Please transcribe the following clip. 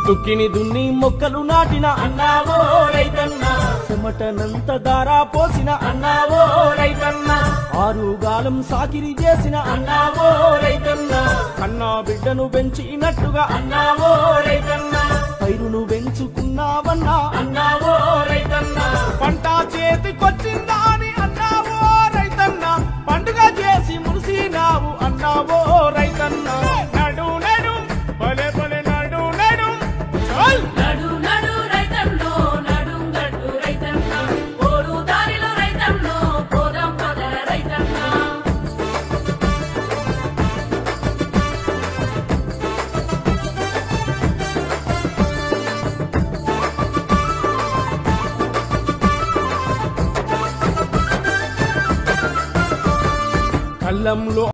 దుక్కిని దున్ని మొక్కలు నాటిన అన్నావో రైతన్న చెమటనంత దారా పోసిన అన్నావో రైతన్న ఆరుగాలం సాకిరి చేసిన అన్నావో రైతన్న కన్నా బిడ్డను పెంచినట్టుగా అన్నావో రైతన్న పైరును పెంచుకున్నావన్నా అన్నావో రైతన్న పంట చేతికొచ్చిందా అని అన్నావో రైతన్న పండుగ చేసి మురిసినావు అన్నావో రైతన్న నడు నడు భలే భలే నడు నడు నడు నడు రైతన్నో నడు గట్టు రైతన్న ఓడు దారిలో రైతన్నో పోదాం పద రైతన్న కళ్ళంలో